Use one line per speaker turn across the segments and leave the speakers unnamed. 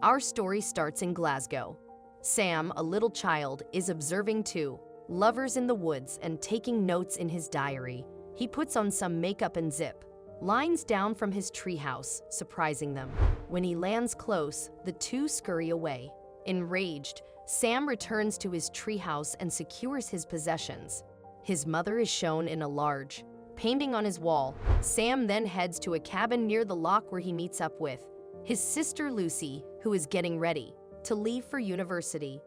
Our story starts in Glasgow. Sam, a little child, is observing two lovers in the woods and taking notes in his diary. He puts on some makeup and zip lines down from his treehouse, surprising them. When he lands close, the two scurry away. Enraged, Sam returns to his treehouse and secures his possessions. His mother is shown in a large painting on his wall. Sam then heads to a cabin near the loch where he meets up with his sister Lucy, who is getting ready to leave for university.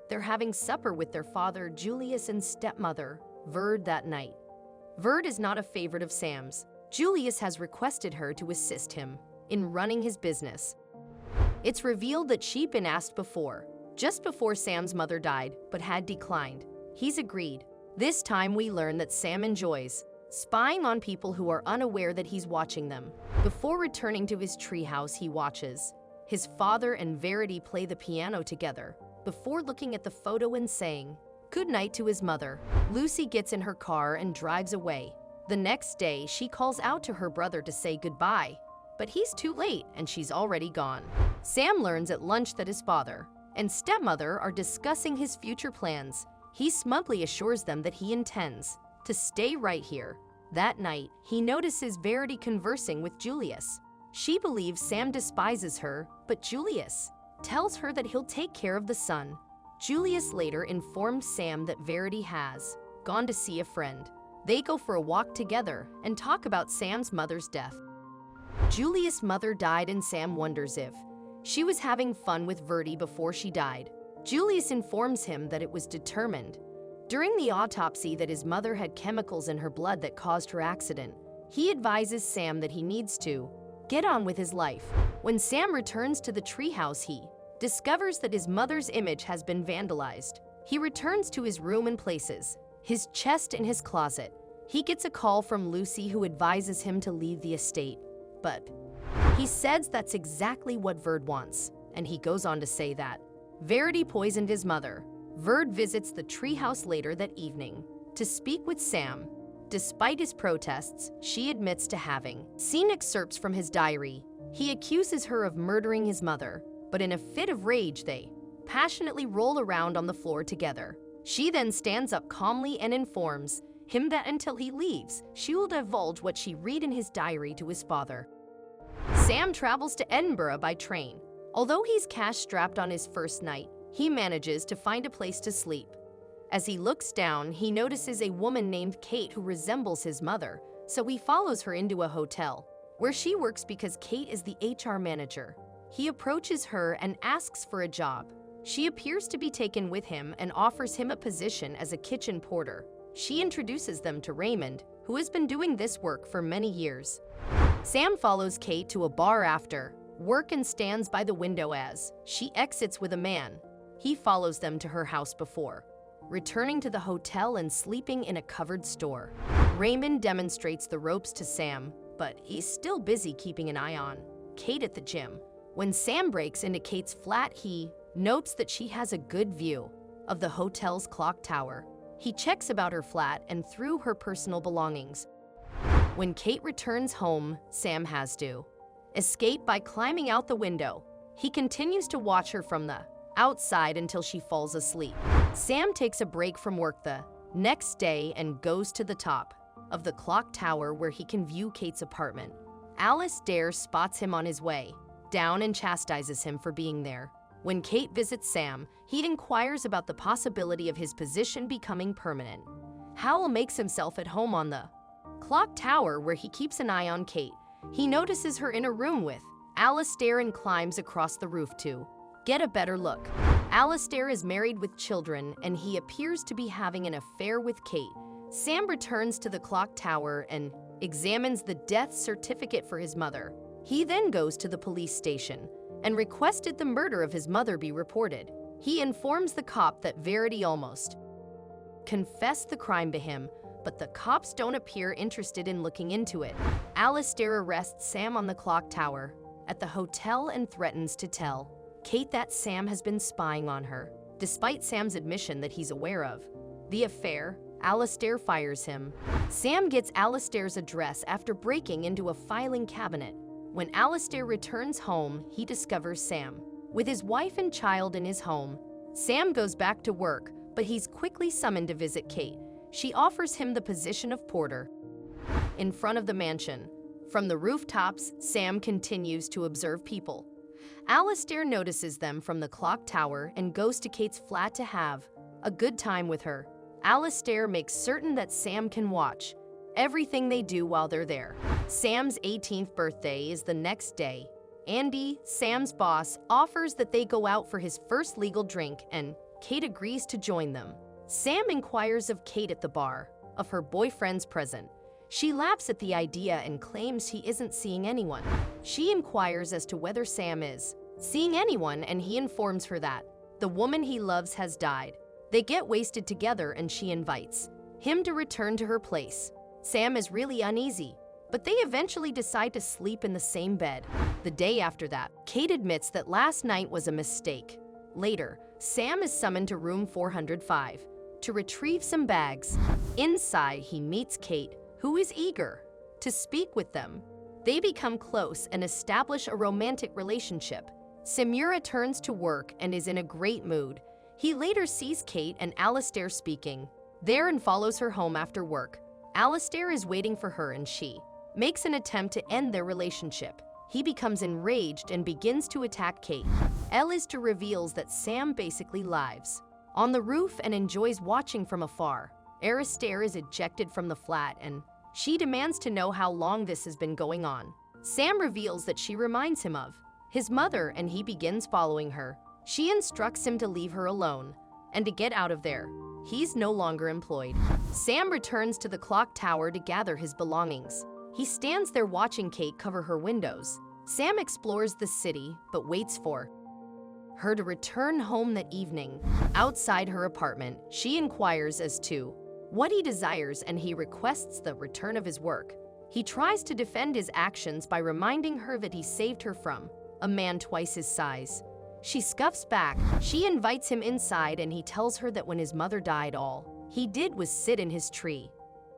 They're having supper with their father Julius and stepmother Verd that night. Verd is not a favorite of Sam's. Julius has requested her to assist him in running his business. It's revealed that she'd been asked before, just before Sam's mother died, but had declined. He's agreed. This time we learn that Sam enjoys spying on people who are unaware that he's watching them. Before returning to his treehouse, he watches his father and Verity play the piano together, before looking at the photo and saying goodnight to his mother. Lucy gets in her car and drives away. The next day, she calls out to her brother to say goodbye, but he's too late and she's already gone. Sam learns at lunch that his father and stepmother are discussing his future plans. He smugly assures them that he intends to stay right here. That night, he notices Verity conversing with Julius. She believes Sam despises her, but Julius tells her that he'll take care of the son. Julius later informed Sam that Verity has gone to see a friend. They go for a walk together and talk about Sam's mother's death. Julius' mother died and Sam wonders if she was having fun with Verity before she died. Julius informs him that it was determined during the autopsy that his mother had chemicals in her blood that caused her accident. He advises Sam that he needs to get on with his life. When Sam returns to the treehouse, he discovers that his mother's image has been vandalized. He returns to his room and places his chest in his closet. He gets a call from Lucy, who advises him to leave the estate. But he says that's exactly what Verd wants, and he goes on to say that Verity poisoned his mother. Verd visits the treehouse later that evening to speak with Sam. Despite his protests, she admits to having seen excerpts from his diary. He accuses her of murdering his mother, but in a fit of rage, they passionately roll around on the floor together. She then stands up calmly and informs him that until he leaves, she will divulge what she read in his diary to his father. Sam travels to Edinburgh by train. Although he's cash-strapped on his first night, he manages to find a place to sleep. As he looks down, he notices a woman named Kate who resembles his mother, so he follows her into a hotel, where she works because Kate is the HR manager. He approaches her and asks for a job. She appears to be taken with him and offers him a position as a kitchen porter. She introduces them to Raymond, who has been doing this work for many years. Sam follows Kate to a bar after work and stands by the window as she exits with a man. He follows them to her house before returning to the hotel and sleeping in a covered store. Raymond demonstrates the ropes to Sam, but he's still busy keeping an eye on Kate at the gym. When Sam breaks into Kate's flat, he notes that she has a good view of the hotel's clock tower. He checks about her flat and through her personal belongings. When Kate returns home, Sam has to escape by climbing out the window. He continues to watch her from the outside until she falls asleep. Sam takes a break from work the next day and goes to the top of the clock tower where he can view Kate's apartment. Alice Dare spots him on his way down and chastises him for being there. When Kate visits Sam, he inquires about the possibility of his position becoming permanent. Howell makes himself at home on the clock tower where he keeps an eye on Kate. He notices her in a room with Alistair and climbs across the roof to get a better look. Alistair is married with children and he appears to be having an affair with Kate. Sam returns to the clock tower and examines the death certificate for his mother. He then goes to the police station and requested the murder of his mother be reported. He informs the cop that Verity almost confessed the crime to him, but the cops don't appear interested in looking into it. Alistair arrests Sam on the clock tower at the hotel and threatens to tell Kate that Sam has been spying on her. Despite Sam's admission that he's aware of the affair, Alistair fires him. Sam gets Alistair's address after breaking into a filing cabinet. When Alistair returns home, he discovers Sam With his wife and child in his home, Sam goes back to work, but he's quickly summoned to visit Kate. She offers him the position of porter. In front of the mansion, from the rooftops, Sam continues to observe people. Alistair notices them from the clock tower and goes to Kate's flat to have a good time with her. Alistair makes certain that Sam can watch everything they do while they're there. Sam's 18th birthday is the next day. Andy, Sam's boss, offers that they go out for his first legal drink, and Kate agrees to join them. Sam inquires of Kate at the bar, of her boyfriend's present. She laughs at the idea and claims he isn't seeing anyone. She inquires as to whether Sam is seeing anyone, and he informs her that the woman he loves has died. They get wasted together and she invites him to return to her place. Sam is really uneasy, but they eventually decide to sleep in the same bed. The day after that, Kate admits that last night was a mistake. Later, Sam is summoned to room 405 to retrieve some bags. Inside, he meets Kate, who is eager to speak with them. They become close and establish a romantic relationship. Samura turns to work and is in a great mood. He later sees Kate and Alistair speaking there and follows her home after work. Alistair is waiting for her and she makes an attempt to end their relationship. He becomes enraged and begins to attack Kate. Alistair reveals that Sam basically lives on the roof and enjoys watching from afar. Alistair is ejected from the flat and she demands to know how long this has been going on. Sam reveals that she reminds him of his mother and he begins following her. She instructs him to leave her alone and to get out of there. He's no longer employed. Sam returns to the clock tower to gather his belongings. He stands there watching Kate cover her windows. Sam explores the city but waits for her to return home that evening. Outside her apartment, she inquires as to what he desires and he requests the return of his work. He tries to defend his actions by reminding her that he saved her from a man twice his size. She scuffs back. She invites him inside and he tells her that when his mother died, all he did was sit in his tree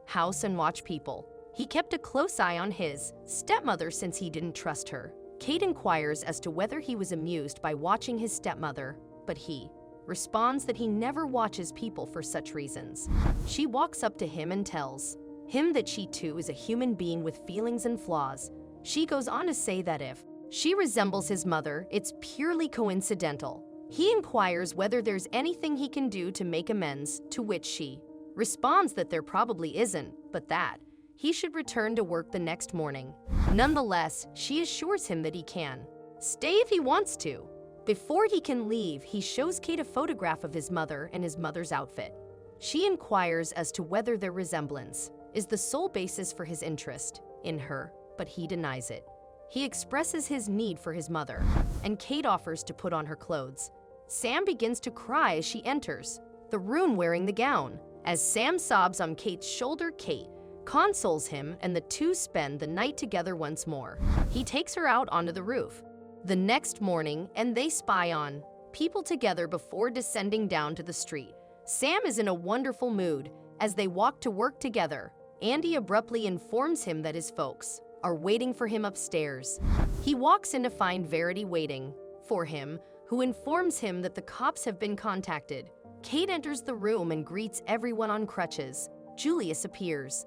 house and watch people. He kept a close eye on his stepmother since he didn't trust her. Kate inquires as to whether he was amused by watching his stepmother, but he responds that he never watches people for such reasons. She walks up to him and tells him that she too is a human being with feelings and flaws. She goes on to say that if she resembles his mother, it's purely coincidental. He inquires whether there's anything he can do to make amends, to which she responds that there probably isn't, but that he should return to work the next morning. Nonetheless, she assures him that he can stay if he wants to. Before he can leave, he shows Kate a photograph of his mother and his mother's outfit. She inquires as to whether their resemblance is the sole basis for his interest in her, but he denies it. He expresses his need for his mother, and Kate offers to put on her clothes. Sam begins to cry as she enters the room wearing the gown. As Sam sobs on Kate's shoulder, Kate consoles him and the two spend the night together once more. He takes her out onto the roof the next morning and they spy on people together before descending down to the street. Sam is in a wonderful mood as they walk to work together. Andy abruptly informs him that his folks are waiting for him upstairs. He walks in to find Verity waiting for him, who informs him that the cops have been contacted. Kate enters the room and greets everyone on crutches. Julius appears.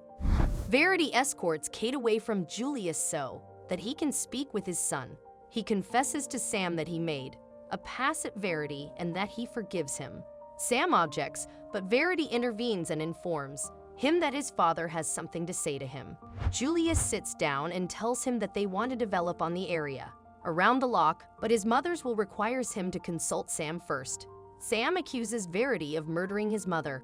Verity escorts Kate away from Julius so that he can speak with his son. He confesses to Sam that he made a pass at Verity and that he forgives him. Sam objects, but Verity intervenes and informs him that his father has something to say to him. Julius sits down and tells him that they want to develop on the area around the lock, but his mother's will requires him to consult Sam first. Sam accuses Verity of murdering his mother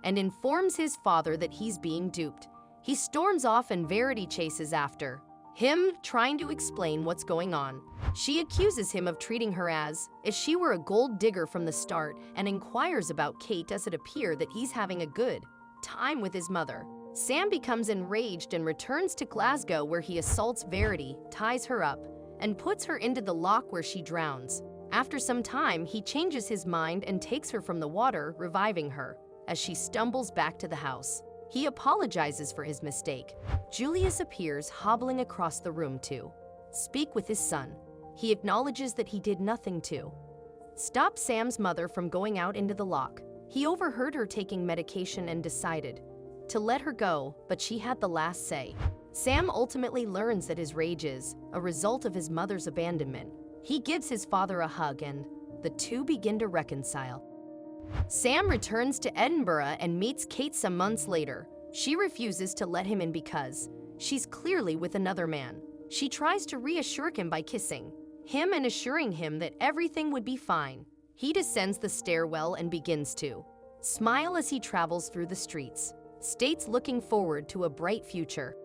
and informs his father that he's being duped. He storms off and Verity chases after him, trying to explain what's going on. She accuses him of treating her as if she were a gold digger from the start and inquires about Kate. Does it appear that he's having a good time with his mother? Sam becomes enraged and returns to Glasgow, where he assaults Verity, ties her up, and puts her into the lock where she drowns. After some time, he changes his mind and takes her from the water, reviving her as she stumbles back to the house. He apologizes for his mistake. Julius appears, hobbling across the room to speak with his son. He acknowledges that he did nothing to stop Sam's mother from going out into the loch. He overheard her taking medication and decided to let her go, but she had the last say. Sam ultimately learns that his rage is a result of his mother's abandonment. He gives his father a hug and the two begin to reconcile. Sam returns to Edinburgh and meets Kate some months later. She refuses to let him in because she's clearly with another man. She tries to reassure him by kissing him and assuring him that everything would be fine. He descends the stairwell and begins to smile as he travels through the streets, states looking forward to a bright future.